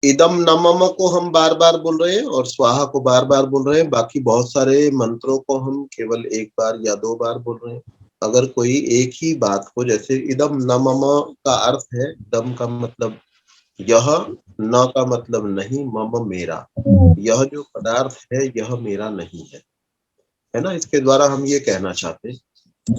इदम न मम को हम बार बार बोल रहे हैं और स्वाहा को बार बार बोल रहे हैं, बाकी बहुत सारे मंत्रों को हम केवल एक बार या दो बार बोल रहे हैं। अगर कोई एक ही बात को, जैसे इदम न मम का अर्थ है, दम का मतलब यह, न का मतलब नहीं, मम मेरा, यह जो पदार्थ है यह मेरा नहीं है ना, इसके द्वारा हम ये कहना चाहते हैं।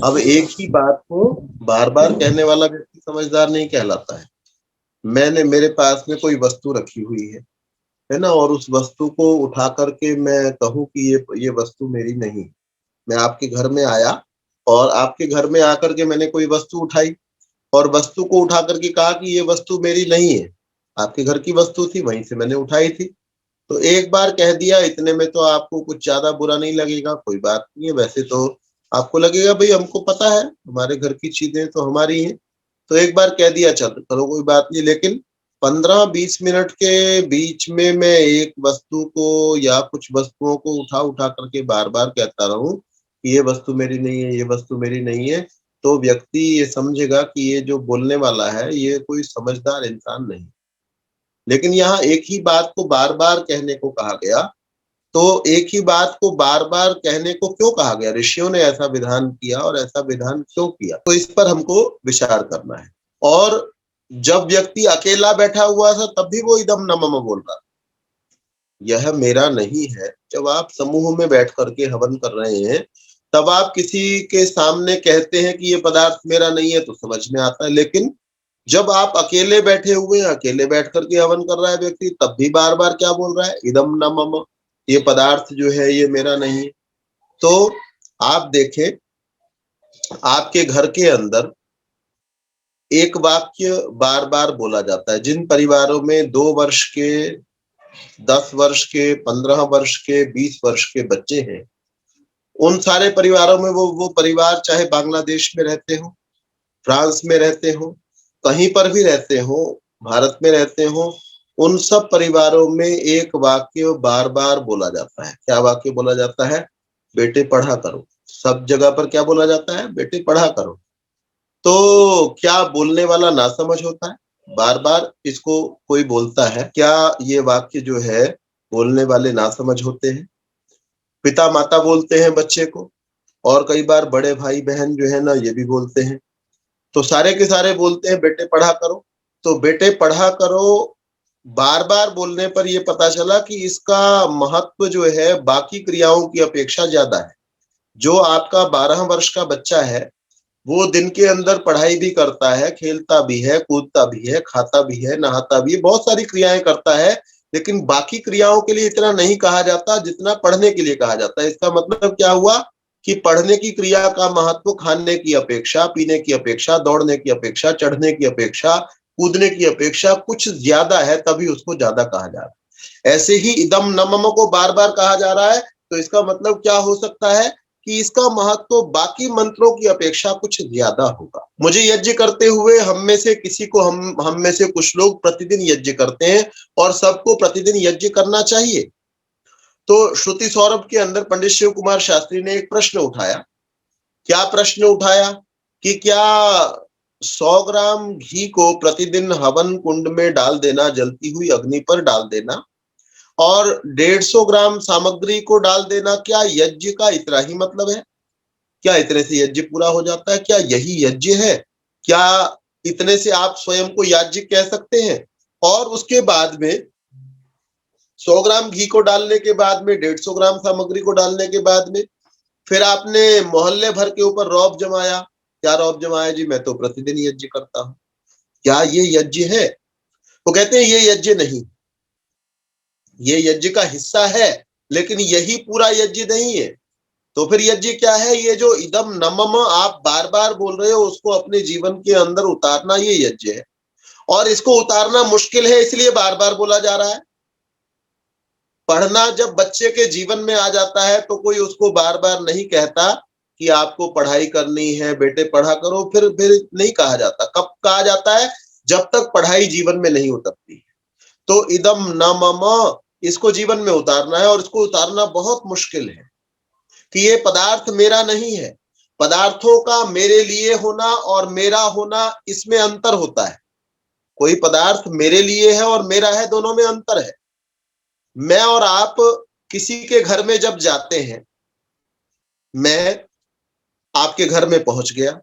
अब एक ही बात को बार बार कहने वाला व्यक्ति समझदार नहीं कहलाता है। मेरे पास में कोई वस्तु रखी हुई है ना, और उस वस्तु को उठा करके मैं कहूं कि ये वस्तु मेरी नहीं। मैं आपके घर में आया और आपके घर में आकर के मैंने कोई वस्तु उठाई और वस्तु को उठा करके कहा कि ये वस्तु मेरी नहीं है, आपके घर की वस्तु थी, वहीं से मैंने उठाई थी। तो एक बार कह दिया, इतने में तो आपको कुछ ज्यादा बुरा नहीं लगेगा, कोई बात नहीं है। वैसे तो आपको लगेगा भाई हमको पता है हमारे घर की चीजें तो हमारी हैं, तो एक बार कह दिया चल चलो कोई बात नहीं। लेकिन 15-20 मिनट के बीच में मैं एक वस्तु को या कुछ वस्तुओं को उठा उठा करके बार बार कहता रहूं कि ये वस्तु मेरी नहीं है, ये वस्तु मेरी नहीं है, तो व्यक्ति ये समझेगा कि ये जो बोलने वाला है ये कोई समझदार इंसान नहीं। लेकिन यहाँ एक ही बात को बार बार कहने को कहा गया, तो एक ही बात को बार बार कहने को क्यों कहा गया, ऋषियों ने ऐसा विधान किया और ऐसा विधान क्यों किया, तो इस पर हमको विचार करना है। और जब व्यक्ति अकेला बैठा हुआ था तब भी वो इदम न मम बोल रहा, यह मेरा नहीं है। जब आप समूह में बैठ करके हवन कर रहे हैं तब आप किसी के सामने कहते हैं कि ये पदार्थ मेरा नहीं है तो समझ में आता है, लेकिन जब आप अकेले बैठे हुए हैं, अकेले बैठ करके हवन कर रहा है व्यक्ति, तब भी बार बार क्या बोल रहा है, इदम न मम, ये पदार्थ जो है ये मेरा नहीं है। तो आप देखें, आपके घर के अंदर एक वाक्य बार बार बोला जाता है। जिन परिवारों में 2 वर्ष के, 10 वर्ष के, 15 वर्ष के, 20 वर्ष के बच्चे हैं, उन सारे परिवारों में वो परिवार चाहे बांग्लादेश में रहते हो, फ्रांस में रहते हो, कहीं पर भी रहते हो, भारत में रहते हो, उन सब परिवारों में एक वाक्य बार बार बोला जाता है। क्या वाक्य बोला जाता है, बेटे पढ़ा करो। सब जगह पर क्या बोला जाता है, बेटे पढ़ा करो। तो क्या बोलने वाला नासमझ होता है, बार बार इसको कोई बोलता है, क्या ये वाक्य जो है बोलने वाले नासमझ होते हैं? पिता माता बोलते हैं बच्चे को, और कई बार बड़े भाई बहन जो है ना ये भी बोलते हैं। तो सारे के सारे बोलते हैं बेटे पढ़ा करो। तो बेटे पढ़ा करो बार बार बोलने पर यह पता चला कि इसका महत्व जो है बाकी क्रियाओं की अपेक्षा ज्यादा है। जो आपका 12 वर्ष का बच्चा है वो दिन के अंदर पढ़ाई भी करता है, खेलता भी है, कूदता भी है, खाता भी है, नहाता भी है, बहुत सारी क्रियाएं करता है, लेकिन बाकी क्रियाओं के लिए इतना नहीं कहा जाता जितना पढ़ने के लिए कहा जाता है। इसका मतलब क्या हुआ कि पढ़ने की क्रिया का महत्व खाने की अपेक्षा, पीने की अपेक्षा, दौड़ने की अपेक्षा, चढ़ने की अपेक्षा, कूदने की अपेक्षा कुछ ज्यादा है, तभी उसको ज्यादा कहा जा रहा है। ऐसे ही इदम न मम को बार बार कहा जा रहा है, तो इसका मतलब क्या हो सकता है कि इसका महत्व बाकी मंत्रों की अपेक्षा कुछ ज्यादा होगा। मुझे यज्ञ करते हुए हम में से किसी को, हम में से कुछ लोग प्रतिदिन यज्ञ करते हैं और सबको प्रतिदिन यज्ञ करना चाहिए। तो श्रुति सौरभ के अंदर पंडित शिव कुमार शास्त्री ने एक प्रश्न उठाया। क्या प्रश्न उठाया कि क्या 100 ग्राम घी को प्रतिदिन हवन कुंड में डाल देना, जलती हुई अग्नि पर डाल देना, और 150 ग्राम सामग्री को डाल देना, क्या यज्ञ का इतना ही मतलब है? क्या इतने से यज्ञ पूरा हो जाता है? क्या यही यज्ञ है? क्या इतने से आप स्वयं को याज्ञ कह सकते हैं? और उसके बाद में 100 ग्राम घी को डालने के बाद में, 150 ग्राम सामग्री को डालने के बाद में, फिर आपने मोहल्ले भर के ऊपर रौब जमाया। क्या रौब जमाया जी, मैं तो प्रतिदिन यज्ञ करता हूं, क्या ये यज्ञ है? वो कहते हैं ये यज्ञ नहीं, ये यज्ञ का हिस्सा है लेकिन यही पूरा यज्ञ नहीं है। तो फिर यज्ञ क्या है? ये जो इदम न मम आप बार बार बोल रहे हो उसको अपने जीवन के अंदर उतारना, ये यज्ञ है। और इसको उतारना मुश्किल है इसलिए बार बार बोला जा रहा है। पढ़ना जब बच्चे के जीवन में आ जाता है तो कोई उसको बार बार नहीं कहता कि आपको पढ़ाई करनी है, बेटे पढ़ा करो, फिर नहीं कहा जाता। कब कहा जाता है? जब तक पढ़ाई जीवन में नहीं उतरती। तो इदम न मम इसको जीवन में उतारना है, और इसको उतारना बहुत मुश्किल है कि ये पदार्थ मेरा नहीं है। पदार्थों का मेरे लिए होना और मेरा होना, इसमें अंतर होता है। कोई पदार्थ मेरे लिए है और मेरा है, दोनों में अंतर है। मैं और आप किसी के घर में जब जाते हैं, मैं आपके घर में पहुंच गया,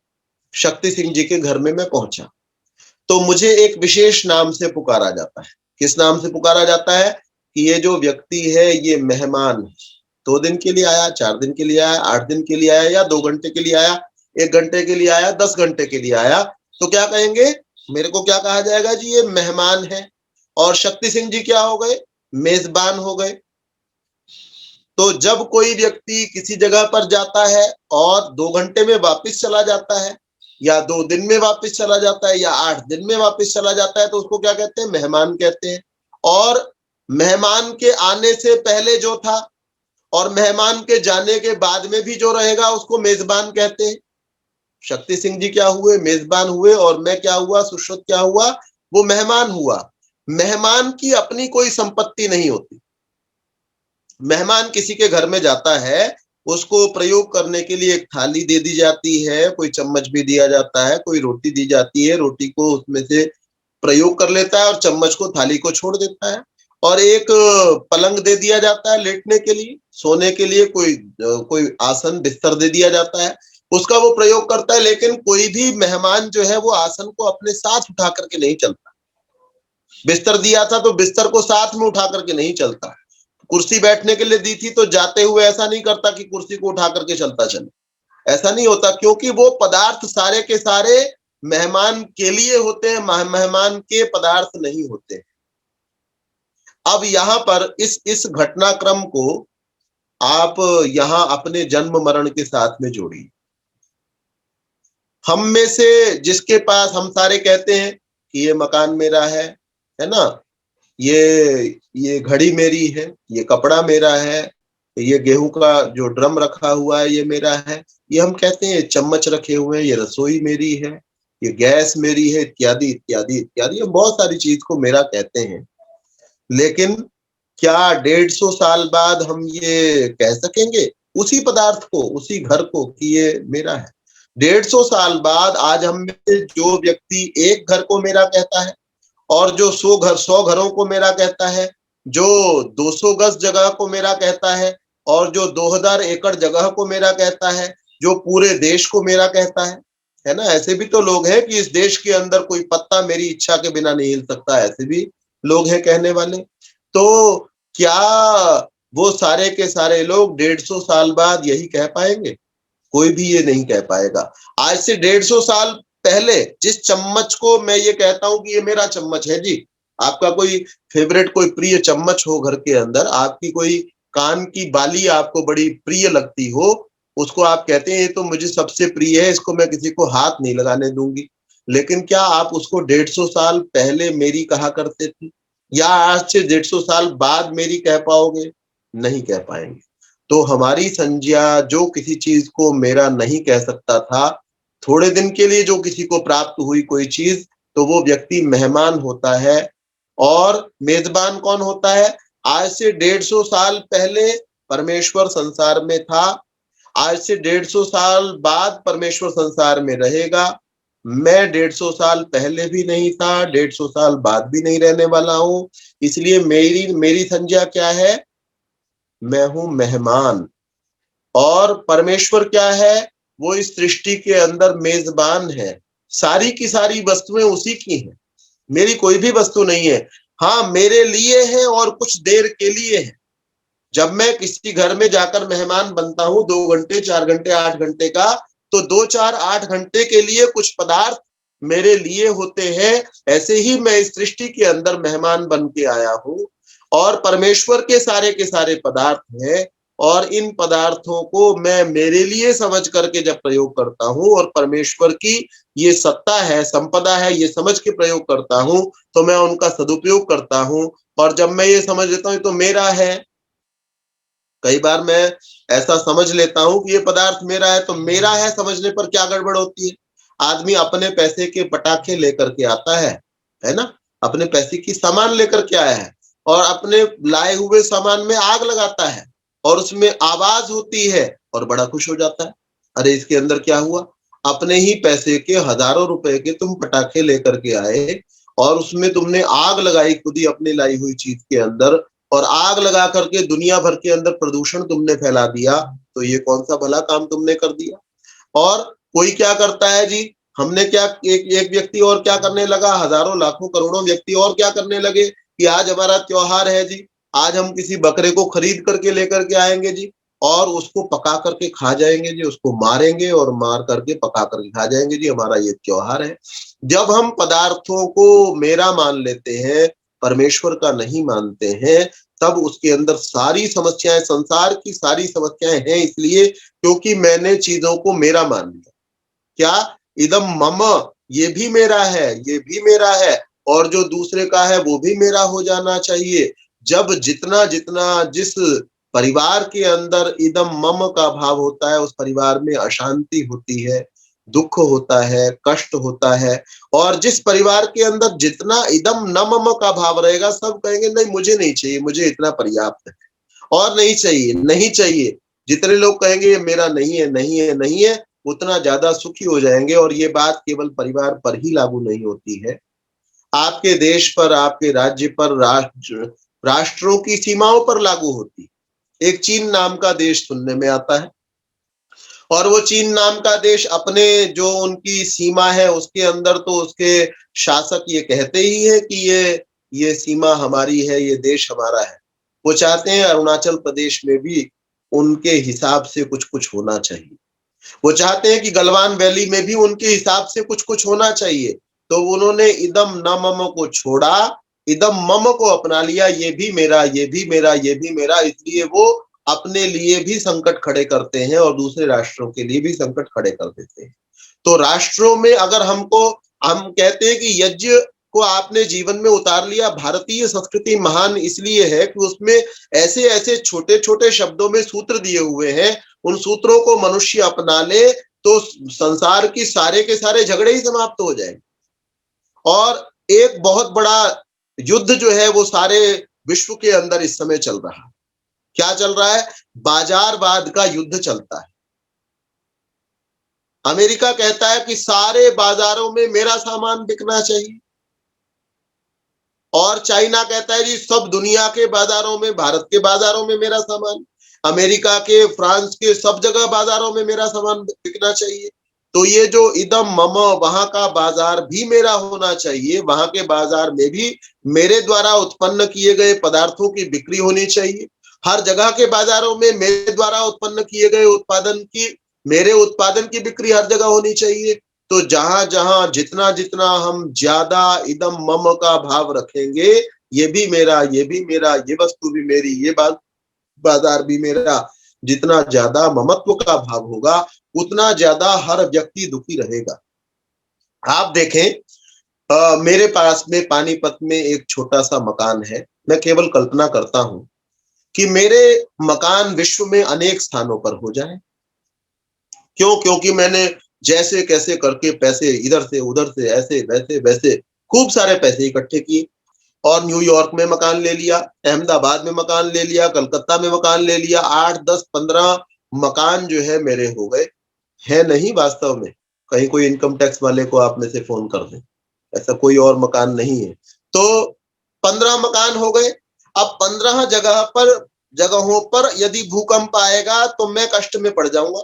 शक्ति सिंह जी के घर में मैं पहुंचा, तो मुझे एक विशेष नाम से पुकारा जाता है। किस नाम से पुकारा जाता है? कि ये जो व्यक्ति है ये मेहमान है, 2 दिन के लिए आया, 4 दिन के लिए आया, 8 दिन के लिए आया, या 2 घंटे के लिए आया, 1 घंटे के लिए आया, 10 घंटे के लिए आया, तो क्या कहेंगे? मेरे को क्या कहा जाएगा जी? ये मेहमान है। और शक्ति सिंह जी क्या हो गए? मेजबान हो गए। तो जब कोई व्यक्ति किसी जगह पर जाता है और 2 घंटे में वापस चला जाता है, या 2 दिन में वापस चला जाता है, या 8 दिन में वापस चला जाता है, तो उसको क्या कहते हैं? मेहमान कहते हैं। और मेहमान के आने से पहले जो था और मेहमान के जाने के बाद में भी जो रहेगा, उसको मेजबान कहते हैं। शक्ति सिंह जी क्या हुए? मेजबान हुए। और मैं क्या हुआ? सुश्रुत क्या हुआ? वो मेहमान हुआ। मेहमान की अपनी कोई संपत्ति नहीं होती। मेहमान किसी के घर में जाता है, उसको प्रयोग करने के लिए एक थाली दे दी जाती है, कोई चम्मच भी दिया जाता है, कोई रोटी दी जाती है, रोटी को उसमें से प्रयोग कर लेता है और चम्मच को थाली को छोड़ देता है। और एक पलंग दे दिया जाता है लेटने के लिए, सोने के लिए कोई आसन बिस्तर दे दिया जाता है, उसका वो प्रयोग करता है। लेकिन कोई भी मेहमान जो है वो आसन को अपने साथ उठा करके नहीं चलता। बिस्तर दिया था तो बिस्तर को साथ में उठा करके नहीं चलता। कुर्सी बैठने के लिए दी थी तो जाते हुए ऐसा नहीं करता कि कुर्सी को उठा करके चलता चले, ऐसा नहीं होता, क्योंकि वो पदार्थ सारे के सारे मेहमान के लिए होते हैं, मेहमान के पदार्थ नहीं होते। अब यहाँ पर इस घटनाक्रम को आप यहाँ अपने जन्म मरण के साथ में जोड़िए। हम में से जिसके पास, हम सारे कहते हैं कि ये मकान मेरा है ना, ये घड़ी मेरी है, ये कपड़ा मेरा है, ये गेहूं का जो ड्रम रखा हुआ है ये मेरा है, ये हम कहते हैं, ये चम्मच रखे हुए हैं, ये रसोई मेरी है, ये गैस मेरी है, इत्यादि इत्यादि इत्यादि। हम बहुत सारी चीज को मेरा कहते हैं। लेकिन क्या 150 साल बाद हम ये कह सकेंगे उसी पदार्थ को, उसी घर को, कि ये मेरा है? 150 साल बाद आज हम में से जो व्यक्ति एक घर को मेरा कहता है, और जो 100 घरों को मेरा कहता है, जो 200 गज जगह को मेरा कहता है, और जो 2000 एकड़ जगह को मेरा कहता है, जो पूरे देश को मेरा कहता है ना। ऐसे भी तो लोग हैं कि इस देश के अंदर कोई पत्ता मेरी इच्छा के बिना नहीं हिल सकता, ऐसे भी लोग हैं कहने वाले। तो क्या वो सारे के सारे लोग 150 साल बाद यही कह पाएंगे? कोई भी ये नहीं कह पाएगा। आज से 150 साल पहले जिस चम्मच को मैं ये कहता हूं कि ये मेरा चम्मच है जी, आपका कोई फेवरेट, कोई प्रिय चम्मच हो घर के अंदर, आपकी कोई कान की बाली आपको बड़ी प्रिय लगती हो, उसको आप कहते हैं ये तो मुझे सबसे प्रिय है, इसको मैं किसी को हाथ नहीं लगाने दूंगी। लेकिन क्या आप उसको 150 साल पहले मेरी कहा करते थे, या आज से 150 साल बाद मेरी कह पाओगे? नहीं कह पाएंगे। तो हमारी संज्ञा जो किसी चीज को मेरा नहीं कह सकता था, थोड़े दिन के लिए जो किसी को प्राप्त हुई कोई चीज, तो वो व्यक्ति मेहमान होता है। और मेजबान कौन होता है? आज से 150 साल पहले परमेश्वर संसार में था, आज से 150 साल बाद परमेश्वर संसार में रहेगा। मैं 150 साल पहले भी नहीं था, 150 साल बाद भी नहीं रहने वाला हूं। इसलिए मेरी मेरी संज्ञा क्या है? मैं हूं मेहमान। और परमेश्वर क्या है? वो इस सृष्टि के अंदर मेजबान है। सारी की सारी वस्तुएं उसी की हैं, मेरी कोई भी वस्तु नहीं है। हाँ, मेरे लिए है और कुछ देर के लिए है। जब मैं किसी घर में जाकर मेहमान बनता हूं 2 घंटे, 4 घंटे, 8 घंटे का, तो 2, 4, 8 घंटे के लिए कुछ पदार्थ मेरे लिए होते हैं। ऐसे ही मैं इस सृष्टि के अंदर मेहमान बन के आया हूं, और परमेश्वर के सारे पदार्थ हैं। और इन पदार्थों को मैं मेरे लिए समझ करके जब प्रयोग करता हूं, और परमेश्वर की ये सत्ता है, संपदा है, ये समझ के प्रयोग करता हूं, तो मैं उनका सदुपयोग करता हूं। और जब मैं ये समझ लेता हूं तो मेरा है, कई बार मैं ऐसा समझ लेता हूं कि ये पदार्थ मेरा है, तो मेरा है समझने पर क्या गड़बड़ होती है? आदमी अपने पैसे के पटाखे लेकर के आता है ना, अपने पैसे की सामान लेकर के आया है, और अपने लाए हुए सामान में आग लगाता है, और उसमें आवाज होती है, और बड़ा खुश हो जाता है। अरे इसके अंदर क्या हुआ? अपने ही पैसे के हजारों रुपए के तुम पटाखे लेकर के आए, और उसमें तुमने आग लगाई खुद ही अपने लाई हुई चीज के अंदर, और आग लगा करके दुनिया भर के अंदर प्रदूषण तुमने फैला दिया, तो ये कौन सा भला काम तुमने कर दिया। और कोई क्या करता है जी, हमने क्या, एक व्यक्ति और क्या करने लगा, हजारों लाखों करोड़ों व्यक्ति और क्या करने लगे कि आज हमारा त्योहार है जी, आज हम किसी बकरे को खरीद करके लेकर के आएंगे जी, और उसको पका करके खा जाएंगे जी, उसको मारेंगे और मार करके पका करके खा जाएंगे जी, हमारा ये त्योहार है। जब हम पदार्थों को मेरा मान लेते हैं, परमेश्वर का नहीं मानते हैं, तब उसके अंदर सारी समस्याएं, संसार की सारी समस्याएं हैं, इसलिए क्योंकि मैंने चीजों को मेरा मान लिया। क्या, इदम मम, ये भी मेरा है, ये भी मेरा है, और जो दूसरे का है वो भी मेरा हो जाना चाहिए। जब जितना जितना जिस परिवार के अंदर इदम मम का भाव होता है, उस परिवार में अशांति होती है, दुख होता है, कष्ट होता है। और जिस परिवार के अंदर जितना इदम न मम का भाव रहेगा, सब कहेंगे नहीं मुझे नहीं चाहिए, मुझे इतना पर्याप्त है, और नहीं चाहिए, नहीं चाहिए। जितने लोग कहेंगे ये मेरा नहीं है, नहीं है, नहीं है, उतना ज्यादा सुखी हो जाएंगे। और ये बात केवल परिवार पर ही लागू नहीं होती है, आपके देश पर, आपके राज्य पर, राष्ट्रों की सीमाओं पर लागू होती है। एक चीन नाम का देश सुनने में आता है, और वो चीन नाम का देश अपने जो उनकी सीमा है उसके अंदर तो उसके शासक ये कहते ही है कि ये सीमा हमारी है, ये देश हमारा है। वो चाहते हैं अरुणाचल प्रदेश में भी उनके हिसाब से कुछ कुछ होना चाहिए। वो चाहते हैं कि गलवान वैली में भी उनके हिसाब से कुछ कुछ होना चाहिए। तो उन्होंने इदम न मम को छोड़ा, इदम मम को अपना लिया, ये भी मेरा, ये भी मेरा, ये भी मेरा। इसलिए वो अपने लिए भी संकट खड़े करते हैं और दूसरे राष्ट्रों के लिए भी संकट खड़े कर देते हैं। तो राष्ट्रों में अगर हम कहते हैं कि यज्ञ को आपने जीवन में उतार लिया। भारतीय संस्कृति महान इसलिए है कि उसमें ऐसे ऐसे छोटे छोटे शब्दों में सूत्र दिए हुए हैं, उन सूत्रों को मनुष्य अपना ले तो संसार की सारे के सारे झगड़े ही समाप्त हो जाएंगे। और एक बहुत बड़ा युद्ध जो है वो सारे विश्व के अंदर इस समय चल रहा है। क्या चल रहा है? बाजारवाद का युद्ध चलता है। अमेरिका कहता है कि सारे बाजारों में मेरा सामान बिकना चाहिए, और चाइना कहता है जी सब दुनिया के बाजारों में, भारत के बाजारों में मेरा सामान, अमेरिका के, फ्रांस के, सब जगह बाजारों में मेरा सामान बिकना चाहिए। तो ये जो इदम मम, वहां का बाजार भी मेरा होना चाहिए, वहां के बाजार में भी मेरे द्वारा उत्पन्न किए गए पदार्थों की बिक्री होनी चाहिए। हर जगह के बाजारों में मेरे द्वारा उत्पन्न किए गए मेरे उत्पादन की बिक्री हर जगह होनी चाहिए। तो जहां जहां जितना जितना हम ज्यादा इदम मम का भाव रखेंगे, ये भी मेरा, ये भी मेरा, ये वस्तु भी मेरी, ये बाजार भी मेरा, जितना ज्यादा ममत्व का भाव होगा उतना ज्यादा हर व्यक्ति दुखी रहेगा। आप देखें, मेरे पास में पानीपत में एक छोटा सा मकान है। मैं केवल कल्पना करता हूं कि मेरे मकान विश्व में अनेक स्थानों पर हो जाए। क्यों? क्योंकि मैंने जैसे कैसे करके पैसे इधर से उधर से, ऐसे वैसे वैसे खूब सारे पैसे इकट्ठे किए, और न्यूयॉर्क में मकान ले लिया, अहमदाबाद में मकान ले लिया, कलकत्ता में मकान ले लिया। 8, 10, 15 मकान जो है मेरे हो गए। है नहीं वास्तव में, कहीं कोई इनकम टैक्स वाले को आप में से फोन कर दें, ऐसा कोई और मकान नहीं है। तो 15 मकान हो गए। अब 15 जगहों पर यदि भूकंप आएगा तो मैं कष्ट में पड़ जाऊंगा।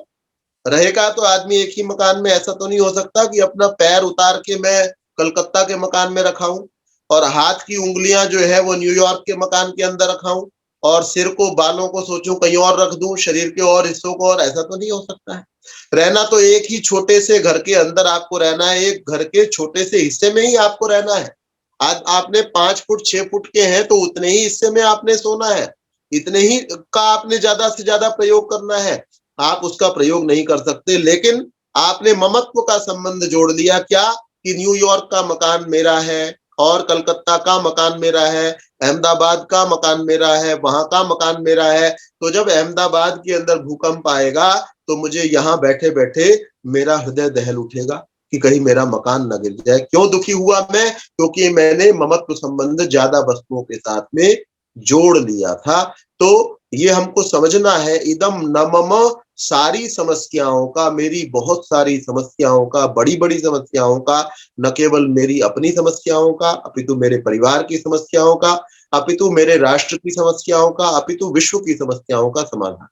रहेगा तो आदमी एक ही मकान में, ऐसा तो नहीं हो सकता कि अपना पैर उतार के मैं कलकत्ता के मकान में रखाऊं और हाथ की उंगलियां जो है वो न्यूयॉर्क के मकान के अंदर रखाऊं, और सिर को, बालों को सोचूं कहीं और रख दूं, शरीर के और हिस्सों को, और ऐसा तो नहीं हो सकता है। रहना तो एक ही छोटे से घर के अंदर आपको रहना है, एक घर के छोटे से हिस्से में ही आपको रहना है। आज आपने 5 फुट 6 फुट के हैं तो उतने ही हिस्से में आपने सोना है, इतने ही का आपने ज्यादा से ज्यादा प्रयोग करना है। आप उसका प्रयोग नहीं कर सकते, लेकिन आपने ममत्व का संबंध जोड़ लिया। क्या? कि न्यूयॉर्क का मकान मेरा है, और कलकत्ता का मकान मेरा है, अहमदाबाद का मकान मेरा है, वहां का मकान मेरा है। तो जब अहमदाबाद के अंदर भूकंप आएगा तो मुझे यहाँ बैठे बैठे मेरा हृदय दहल उठेगा कि कहीं मेरा मकान न गिर जाए। क्यों दुखी हुआ मैं? क्योंकि मैंने ममत्व संबंध ज्यादा वस्तुओं के साथ में जोड़ लिया था। तो ये हमको समझना है, इदम न मम सारी समस्याओं का, मेरी बहुत सारी समस्याओं का, बड़ी-बड़ी समस्याओं का, न केवल मेरी अपनी समस्याओं का, अपितु मेरे परिवार की समस्याओं का, अपितु मेरे राष्ट्र की समस्याओं का, अपितु विश्व की समस्याओं का समाधान।